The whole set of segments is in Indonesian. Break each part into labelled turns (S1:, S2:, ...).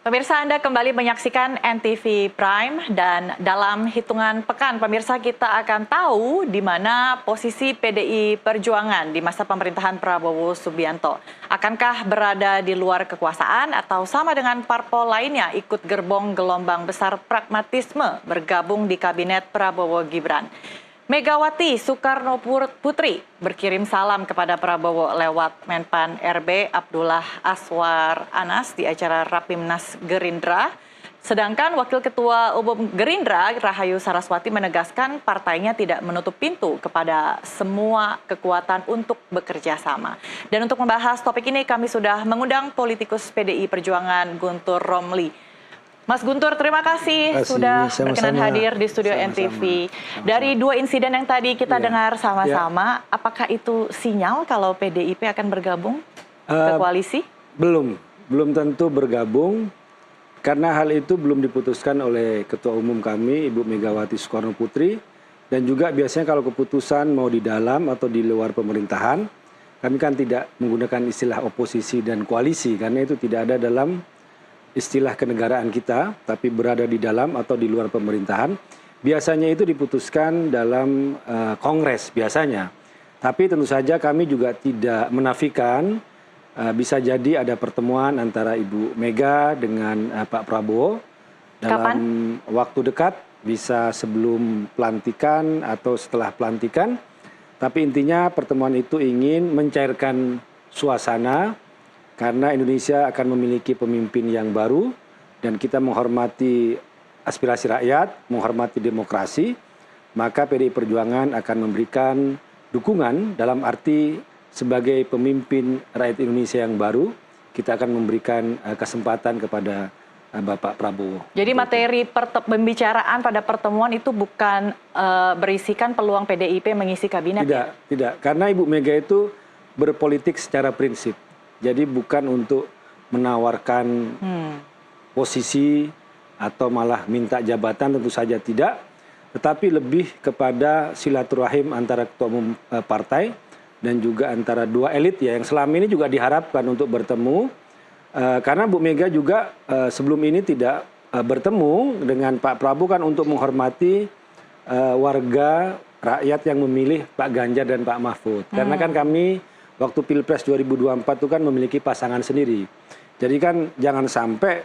S1: Pemirsa, Anda kembali menyaksikan NTV Prime dan dalam hitungan pekan pemirsa kita akan tahu di mana posisi PDI Perjuangan di masa pemerintahan Prabowo Subianto. Akankah berada di luar kekuasaan atau sama dengan parpol lainnya ikut gerbong gelombang besar pragmatisme bergabung di kabinet Prabowo Gibran? Megawati Soekarno Putri berkirim salam kepada Prabowo lewat Menpan RB Abdullah Aswar Anas di acara Rapimnas Gerindra. Sedangkan Wakil Ketua Umum Gerindra Rahayu Saraswati menegaskan partainya tidak menutup pintu kepada semua kekuatan untuk bekerja sama. Dan untuk membahas topik ini kami sudah mengundang politikus PDI Perjuangan Guntur Romli. Mas Guntur, terima kasih sudah berkenan hadir di studio NTV. Dari dua insiden yang tadi kita dengar sama-sama, apakah itu sinyal kalau PDIP akan bergabung ke koalisi?
S2: Belum tentu bergabung, karena hal itu belum diputuskan oleh Ketua Umum kami, Ibu Megawati Soekarno Putri. Dan juga biasanya kalau keputusan mau di dalam atau di luar pemerintahan, kami kan tidak menggunakan istilah oposisi dan koalisi, karena itu tidak ada dalam istilah kenegaraan kita, tapi berada di dalam atau di luar pemerintahan. Biasanya itu diputuskan dalam kongres biasanya. Tapi tentu saja kami juga tidak menafikan bisa jadi ada pertemuan antara Ibu Mega dengan Pak Prabowo dalam waktu dekat, bisa sebelum pelantikan atau setelah pelantikan. Tapi intinya pertemuan itu ingin mencairkan suasana, karena Indonesia akan memiliki pemimpin yang baru dan kita menghormati aspirasi rakyat, menghormati demokrasi, maka PDI Perjuangan akan memberikan dukungan dalam arti sebagai pemimpin rakyat Indonesia yang baru, kita akan memberikan kesempatan kepada Bapak Prabowo.
S1: Jadi materi pembicaraan pada pertemuan itu bukan berisikan peluang PDIP mengisi kabinet?
S2: Tidak. Karena Ibu Mega itu berpolitik secara prinsip. Jadi bukan untuk menawarkan posisi atau malah minta jabatan, tentu saja tidak. Tetapi lebih kepada silaturahim antara ketua umum partai dan juga antara dua elit ya, yang selama ini juga diharapkan untuk bertemu. Karena Bu Mega juga sebelum ini tidak bertemu dengan Pak Prabowo kan untuk menghormati warga rakyat yang memilih Pak Ganjar dan Pak Mahfud. Karena kan kami waktu Pilpres 2024 itu kan memiliki pasangan sendiri. Jadi kan jangan sampai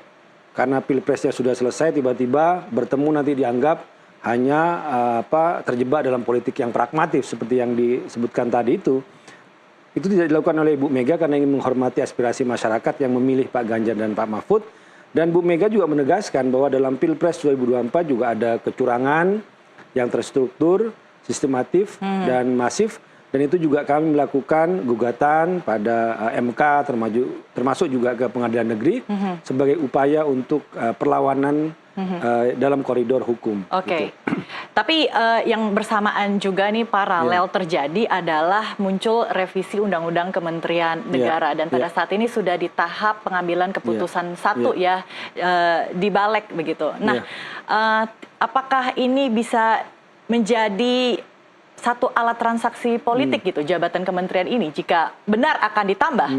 S2: karena Pilpresnya sudah selesai tiba-tiba bertemu nanti dianggap hanya terjebak dalam politik yang pragmatis seperti yang disebutkan tadi itu. Itu tidak dilakukan oleh Ibu Mega karena ingin menghormati aspirasi masyarakat yang memilih Pak Ganjar dan Pak Mahfud. Dan Bu Mega juga menegaskan bahwa dalam Pilpres 2024 juga ada kecurangan yang terstruktur, sistematif dan masif. Dan itu juga kami melakukan gugatan pada MK termasuk juga ke Pengadilan Negeri sebagai upaya untuk perlawanan dalam koridor hukum.
S1: Oke. Tapi yang bersamaan juga nih paralel terjadi adalah muncul revisi Undang-Undang Kementerian Negara dan pada saat ini sudah di tahap pengambilan keputusan di Balek begitu. Nah, apakah ini bisa menjadi satu alat transaksi politik gitu jabatan kementerian ini jika benar akan ditambah?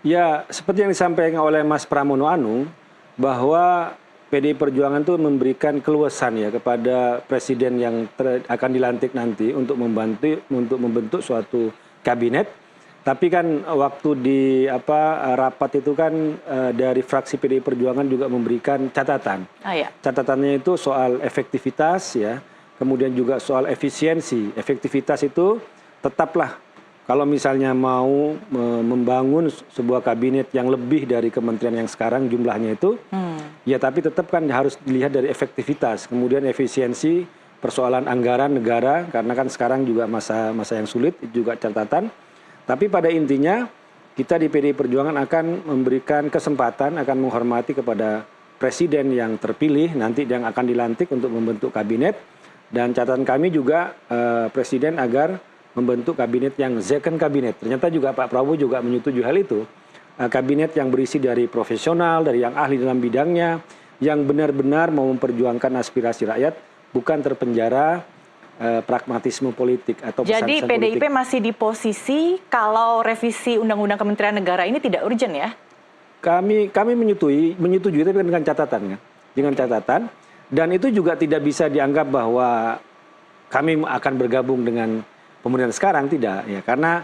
S2: Ya, seperti yang disampaikan oleh Mas Pramono Anung bahwa PDI Perjuangan itu memberikan keluasan ya kepada presiden yang akan dilantik nanti untuk membentuk suatu kabinet. Tapi kan waktu di rapat itu kan dari fraksi PDI Perjuangan juga memberikan catatan. Catatannya itu soal efektivitas ya. Kemudian juga soal efisiensi, efektivitas itu tetaplah kalau misalnya mau membangun sebuah kabinet yang lebih dari kementerian yang sekarang jumlahnya itu, ya tapi tetap kan harus dilihat dari efektivitas. Kemudian efisiensi, persoalan anggaran negara, karena kan sekarang juga masa yang sulit, juga catatan. Tapi pada intinya kita di PDI Perjuangan akan memberikan kesempatan, akan menghormati kepada presiden yang terpilih, nanti yang akan dilantik untuk membentuk kabinet. Dan catatan kami juga presiden agar membentuk kabinet yang second kabinet. Ternyata juga Pak Prabowo juga menyetujui hal itu. Kabinet yang berisi dari profesional, dari yang ahli dalam bidangnya, yang benar-benar mau memperjuangkan aspirasi rakyat, bukan terpenjara pragmatisme politik atau
S1: pesan-pesan politik. Jadi PDIP masih di posisi kalau revisi Undang-Undang Kementerian Negara ini tidak urgent ya?
S2: kami menyetujui tapi dengan catatan kan, dengan catatan, dan itu juga tidak bisa dianggap bahwa kami akan bergabung dengan pemerintahan sekarang, tidak ya, karena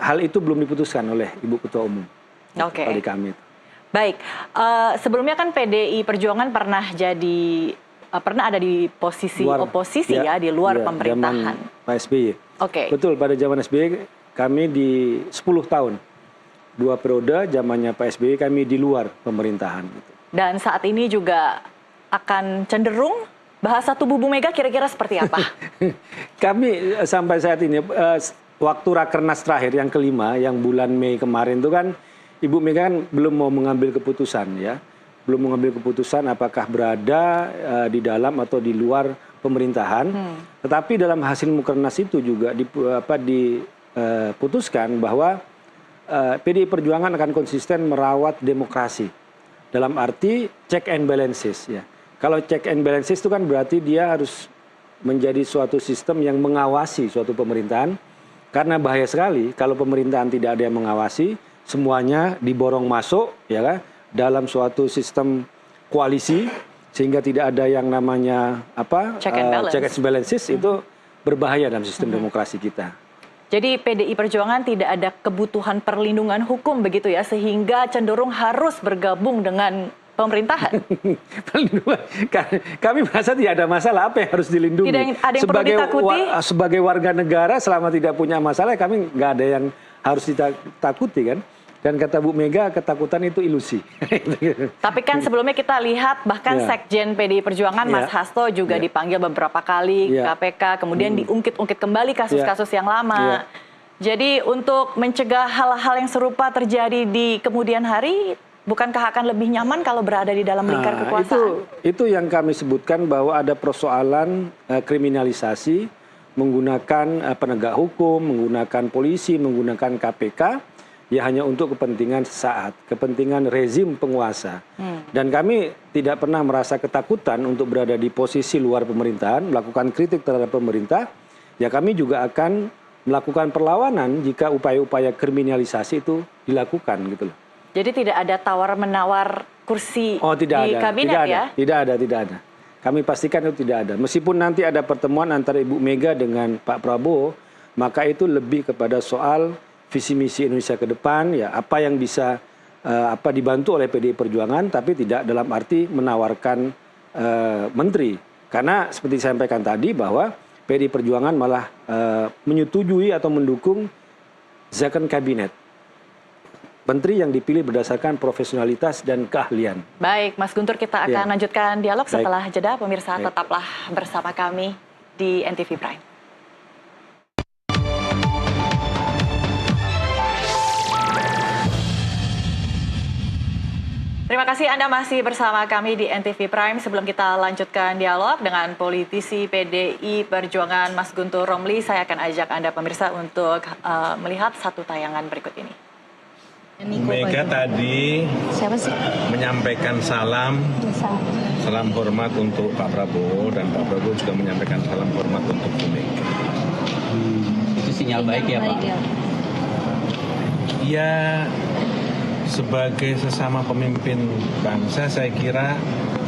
S2: hal itu belum diputuskan oleh Ibu Ketua Umum.
S1: Oke.
S2: Di kami.
S1: Baik, sebelumnya kan PDI Perjuangan pernah ada di posisi oposisi ya di luar pemerintahan.
S2: Zaman Pak SBY.
S1: Oke.
S2: Betul, pada zaman SBY kami di 10 tahun. 2 periode zamannya Pak SBY kami di luar pemerintahan.
S1: Dan saat ini juga akan cenderung bahasa tubuh Bu Mega kira-kira seperti apa?
S2: Kami sampai saat ini, waktu Rakernas terakhir yang kelima, yang bulan Mei kemarin itu kan, Ibu Mega kan belum mau mengambil keputusan ya. Belum mengambil keputusan apakah berada di dalam atau di luar pemerintahan. Tetapi dalam hasil Mukernas itu juga diputuskan bahwa PDI Perjuangan akan konsisten merawat demokrasi. Dalam arti check and balances ya. Kalau check and balances itu kan berarti dia harus menjadi suatu sistem yang mengawasi suatu pemerintahan. Karena bahaya sekali kalau pemerintahan tidak ada yang mengawasi, semuanya diborong masuk ya kan, dalam suatu sistem koalisi, sehingga tidak ada yang namanya check and balances, itu berbahaya dalam sistem demokrasi kita.
S1: Jadi PDI Perjuangan tidak ada kebutuhan perlindungan hukum begitu ya, sehingga cenderung harus bergabung dengan pemerintahan.
S2: Kami merasa tidak ada masalah, apa yang harus dilindungi.
S1: Tidak ada yang perlu ditakuti?
S2: Sebagai warga negara selama tidak punya masalah, kami nggak ada yang harus ditakuti kan. Dan kata Bu Mega, ketakutan itu ilusi.
S1: Tapi kan sebelumnya kita lihat bahkan Sekjen PDI Perjuangan Mas Hasto juga dipanggil beberapa kali KPK, kemudian diungkit-ungkit kembali kasus-kasus yang lama. Jadi untuk mencegah hal-hal yang serupa terjadi di kemudian hari, bukankah akan lebih nyaman kalau berada di dalam lingkar kekuasaan?
S2: Itu yang kami sebutkan bahwa ada persoalan kriminalisasi, menggunakan penegak hukum, menggunakan polisi, menggunakan KPK, ya hanya untuk kepentingan sesaat, kepentingan rezim penguasa. Dan kami tidak pernah merasa ketakutan untuk berada di posisi luar pemerintahan, melakukan kritik terhadap pemerintah. Ya kami juga akan melakukan perlawanan jika upaya-upaya kriminalisasi itu dilakukan gitu loh.
S1: Jadi tidak ada tawar-menawar kursi di kabinet ya?
S2: Tidak ada. Kami pastikan itu tidak ada. Meskipun nanti ada pertemuan antara Ibu Mega dengan Pak Prabowo, maka itu lebih kepada soal visi misi Indonesia ke depan, ya apa yang bisa dibantu oleh PDI Perjuangan, tapi tidak dalam arti menawarkan menteri. Karena seperti saya sampaikan tadi bahwa PDI Perjuangan malah menyetujui atau mendukung second kabinet. Menteri yang dipilih berdasarkan profesionalitas dan keahlian.
S1: Baik, Mas Guntur, kita akan lanjutkan dialog setelah jeda. Pemirsa, tetaplah bersama kami di NTV Prime. Terima kasih Anda masih bersama kami di NTV Prime. Sebelum kita lanjutkan dialog dengan politisi PDI Perjuangan Mas Guntur Romli, saya akan ajak Anda pemirsa untuk melihat satu tayangan berikut ini.
S3: Mega tadi menyampaikan salam hormat untuk Pak Prabowo, dan Pak Prabowo juga menyampaikan salam hormat untuk Bu Mega.
S4: Itu sinyal baik ya Pak?
S3: Ya, sebagai sesama pemimpin bangsa, saya kira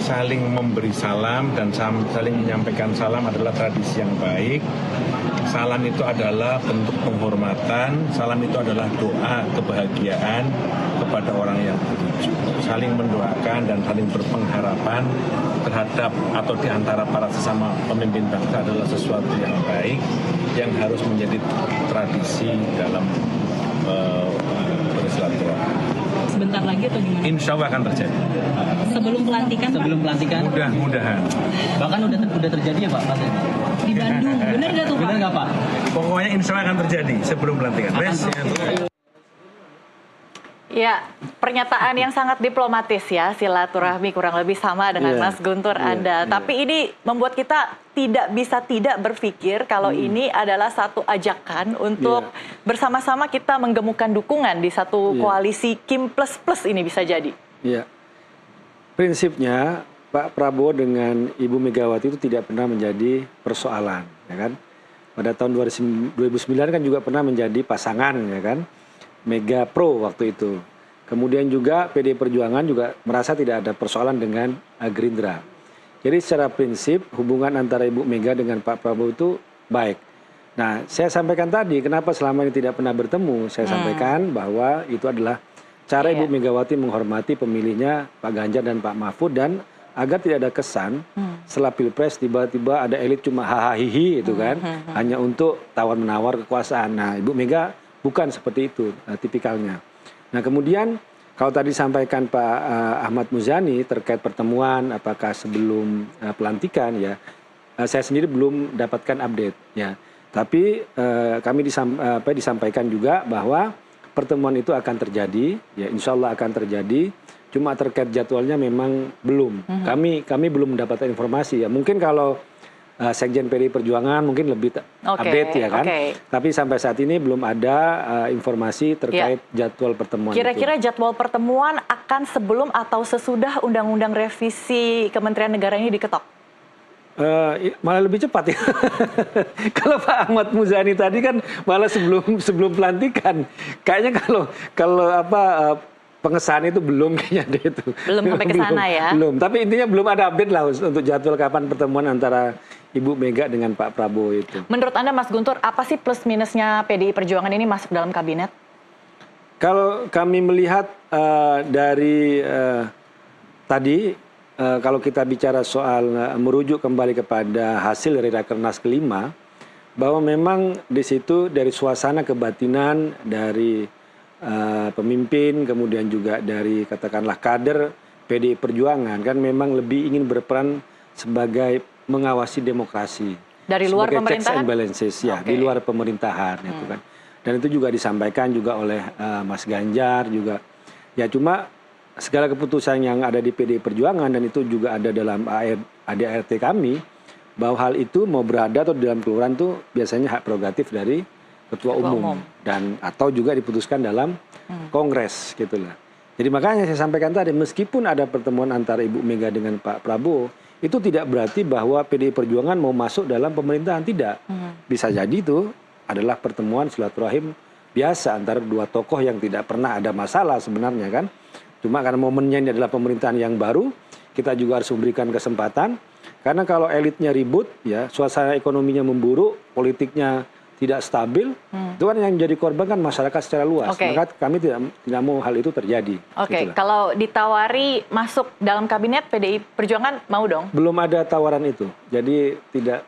S3: saling memberi salam dan saling menyampaikan salam adalah tradisi yang baik. Salam itu adalah bentuk penghormatan, salam itu adalah doa kebahagiaan kepada orang yang bertuju. Saling mendoakan dan saling berpengharapan terhadap atau di antara para sesama pemimpin bangsa adalah sesuatu yang baik yang harus menjadi tradisi dalam bersilaturahmi.
S4: Sebentar lagi atau gimana?
S3: Insya Allah akan terjadi.
S4: Sebelum pelantikan? Sebelum pelantikan.
S3: Mudah-mudahan.
S4: Bahkan udah terjadi ya Pak? Di Bandung. Benar nggak tuh Pak? Benar nggak Pak?
S3: Pokoknya insya Allah akan terjadi sebelum pelantikan.
S1: Ya, pernyataan yang sangat diplomatis ya, silaturahmi kurang lebih sama dengan Mas Guntur Anda. Tapi ini membuat kita tidak bisa tidak berpikir kalau ini adalah satu ajakan untuk bersama-sama kita menggemukkan dukungan di satu koalisi Kim plus plus ini bisa jadi.
S2: Iya, prinsipnya Pak Prabowo dengan Ibu Megawati itu tidak pernah menjadi persoalan, ya kan? Pada tahun 2009 kan juga pernah menjadi pasangan, ya kan? Mega Pro waktu itu. Kemudian juga PDI Perjuangan juga merasa tidak ada persoalan dengan Gerindra. Jadi secara prinsip hubungan antara Ibu Mega dengan Pak Prabowo itu baik. Nah, saya sampaikan tadi kenapa selama ini tidak pernah bertemu. Saya sampaikan bahwa itu adalah cara Ibu Megawati menghormati pemilihnya Pak Ganjar dan Pak Mahfud, dan agar tidak ada kesan setelah Pilpres tiba-tiba ada elit cuma hahaha itu kan, hanya untuk tawar-menawar kekuasaan. Nah, Ibu Mega bukan seperti itu tipikalnya. Nah, kemudian kalau tadi sampaikan Pak Ahmad Muzani terkait pertemuan apakah sebelum pelantikan ya, saya sendiri belum dapatkan update ya. Tapi kami disampaikan juga bahwa pertemuan itu akan terjadi, ya insya Allah akan terjadi. Cuma terkait jadwalnya memang belum. Kami belum mendapatkan informasi ya. Mungkin kalau Sekjen PDI Perjuangan mungkin lebih update ya kan. Tapi sampai saat ini belum ada informasi terkait jadwal pertemuan.
S1: Kira-kira jadwal pertemuan akan sebelum atau sesudah Undang-Undang Revisi Kementerian Negara ini diketok?
S2: Malah lebih cepat ya. Kalau Pak Ahmad Muzani tadi kan malah sebelum pelantikan. Kayaknya kalau pengesahan itu belum kayaknya deh itu.
S1: Belum sampai ke sana ya.
S2: Belum, tapi intinya belum ada update lah untuk jadwal kapan pertemuan antara Ibu Mega dengan Pak Prabowo itu.
S1: Menurut Anda Mas Guntur, apa sih plus minusnya PDI Perjuangan ini masuk dalam kabinet?
S2: Kalau kami melihat dari tadi, kalau kita bicara soal merujuk kembali kepada hasil dari Rakernas kelima, bahwa memang di situ dari suasana kebatinan dari pemimpin, kemudian juga dari katakanlah kader PDI Perjuangan kan memang lebih ingin berperan sebagai mengawasi demokrasi
S1: dari luar
S2: sebagai
S1: pemerintahan,
S2: checks and balances ya, di luar pemerintahan itu kan. Dan itu juga disampaikan juga oleh Mas Ganjar juga. Ya cuma segala keputusan yang ada di PDI Perjuangan dan itu juga ada dalam ADART kami, bahwa hal itu mau berada atau di dalam kelurahan itu biasanya hak prerogatif dari ketua umum dan atau juga diputuskan dalam kongres gitulah. Jadi makanya saya sampaikan tadi, meskipun ada pertemuan antara Ibu Mega dengan Pak Prabowo, itu tidak berarti bahwa PDI Perjuangan mau masuk dalam pemerintahan, tidak. Bisa jadi itu adalah pertemuan silaturahim biasa antara dua tokoh yang tidak pernah ada masalah sebenarnya kan. Cuma karena momennya ini adalah pemerintahan yang baru, kita juga harus memberikan kesempatan. Karena kalau elitnya ribut, ya suasana ekonominya memburuk, politiknya tidak stabil, itu kan yang menjadi korban kan masyarakat secara luas. Maka kami tidak mau hal itu terjadi.
S1: Kalau ditawari masuk dalam kabinet PDI Perjuangan mau dong?
S2: Belum ada tawaran itu, jadi tidak.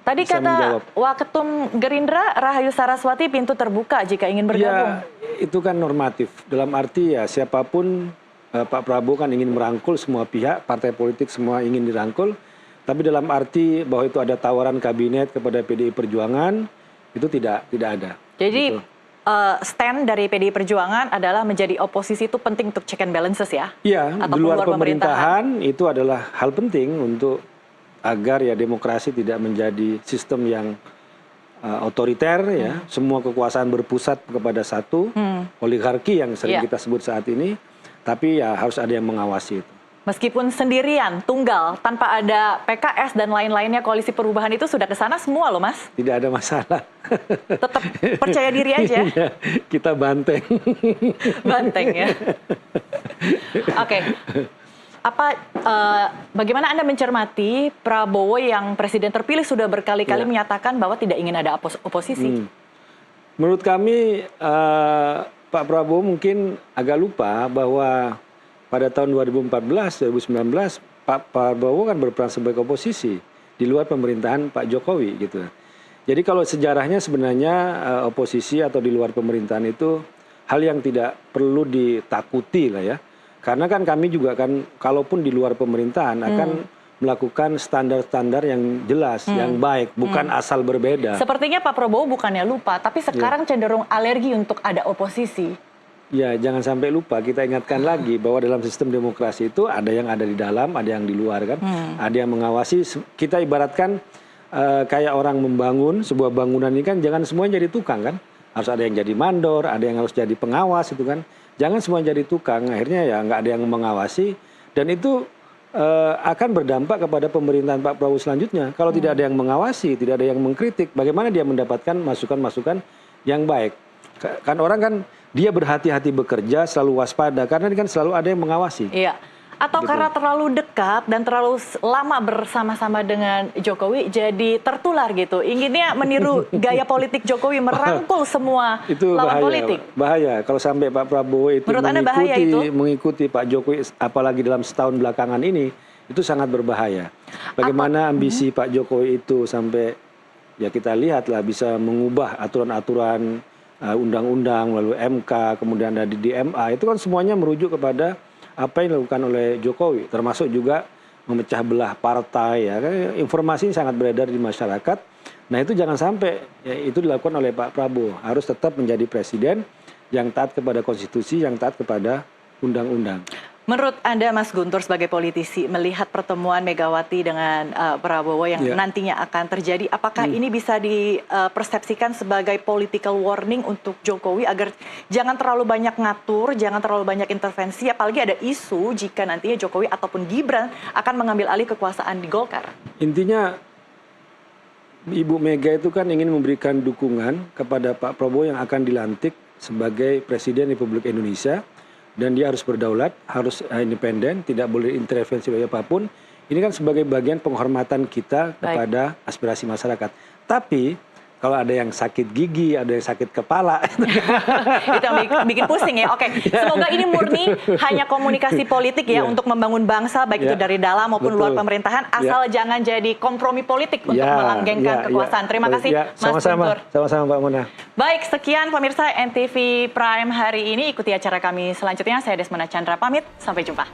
S1: Tadi kata menjawab. Waketum Gerindra Rahayu Saraswati pintu terbuka jika ingin bergabung.
S2: Ya, itu kan normatif. Dalam arti ya siapapun Pak Prabowo kan ingin merangkul semua pihak, partai politik semua ingin dirangkul. Tapi dalam arti bahwa itu ada tawaran kabinet kepada PDI Perjuangan, itu tidak ada.
S1: Jadi stand dari PDI Perjuangan adalah menjadi oposisi itu penting untuk check and balances ya?
S2: Iya, di luar pemerintahan itu adalah hal penting untuk agar ya demokrasi tidak menjadi sistem yang otoriter ya, semua kekuasaan berpusat kepada satu oligarki yang sering kita sebut saat ini, tapi ya harus ada yang mengawasi itu.
S1: Meskipun sendirian, tunggal, tanpa ada PKS dan lain-lainnya, koalisi perubahan itu sudah ke sana semua loh Mas.
S2: Tidak ada masalah.
S1: Tetap percaya diri aja.
S2: Kita banteng.
S1: Banteng ya. Bagaimana Anda mencermati Prabowo yang presiden terpilih sudah berkali-kali menyatakan bahwa tidak ingin ada oposisi?
S2: Menurut kami Pak Prabowo mungkin agak lupa bahwa pada tahun 2014-2019 Pak Prabowo kan berperan sebagai oposisi di luar pemerintahan Pak Jokowi gitu. Jadi kalau sejarahnya sebenarnya oposisi atau di luar pemerintahan itu hal yang tidak perlu ditakuti lah ya. Karena kan kami juga kan kalaupun di luar pemerintahan akan melakukan standar-standar yang jelas, yang baik, bukan asal berbeda.
S1: Sepertinya Pak Prabowo bukannya lupa, tapi sekarang cenderung alergi untuk ada oposisi.
S2: Ya, jangan sampai lupa, kita ingatkan lagi bahwa dalam sistem demokrasi itu ada yang ada di dalam, ada yang di luar kan. Ada yang mengawasi, kita ibaratkan kayak orang membangun sebuah bangunan ini kan jangan semuanya jadi tukang kan. Harus ada yang jadi mandor, ada yang harus jadi pengawas itu kan. Jangan semua jadi tukang, akhirnya ya nggak ada yang mengawasi. Dan itu akan berdampak kepada pemerintahan Pak Prabowo selanjutnya. Kalau tidak ada yang mengawasi, tidak ada yang mengkritik, bagaimana dia mendapatkan masukan-masukan yang baik. Kan orang kan dia berhati-hati bekerja, selalu waspada karena kan selalu ada yang mengawasi.
S1: Iya. Atau
S2: Gitu.
S1: karena terlalu dekat dan terlalu lama bersama-sama dengan Jokowi, jadi tertular gitu. Inginnya meniru gaya politik Jokowi, merangkul semua
S2: Itu
S1: lawan
S2: bahaya,
S1: politik.
S2: bahaya. Kalau sampai Pak Prabowo itu
S1: Menurut Anda bahaya itu?
S2: mengikuti Pak Jokowi, apalagi dalam setahun belakangan ini, itu sangat berbahaya. Bagaimana ambisi Pak Jokowi itu sampai, ya kita lihatlah bisa mengubah aturan-aturan undang-undang melalui MK, kemudian ada di DMA, itu kan semuanya merujuk kepada apa yang dilakukan oleh Jokowi, termasuk juga memecah belah partai. Ya, informasi ini sangat beredar di masyarakat. Nah itu jangan sampai ya, itu dilakukan oleh Pak Prabowo. Harus tetap menjadi presiden yang taat kepada konstitusi, yang taat kepada undang-undang.
S1: Menurut Anda, Mas Guntur, sebagai politisi, melihat pertemuan Megawati dengan Prabowo yang nantinya akan terjadi, apakah ini bisa dipersepsikan sebagai political warning untuk Jokowi agar jangan terlalu banyak ngatur, jangan terlalu banyak intervensi, apalagi ada isu jika nantinya Jokowi ataupun Gibran akan mengambil alih kekuasaan di Golkar?
S2: Intinya Ibu Mega itu kan ingin memberikan dukungan kepada Pak Prabowo yang akan dilantik sebagai Presiden Republik Indonesia. Dan dia harus berdaulat, harus independen, tidak boleh intervensi oleh apapun. Ini kan sebagai bagian penghormatan kita kepada aspirasi masyarakat. Tapi kalau ada yang sakit gigi, ada yang sakit kepala.
S1: Itu yang bikin pusing ya. Oke, semoga ini murni hanya komunikasi politik ya untuk membangun bangsa, baik itu dari dalam maupun luar pemerintahan, asal jangan jadi kompromi politik untuk melanggengkan kekuasaan. Terima kasih Mas Guntur.
S2: Sama-sama Mbak Mona.
S1: Baik, sekian pemirsa NTV Prime hari ini. Ikuti acara kami selanjutnya. Saya Desmona Chandra pamit, sampai jumpa.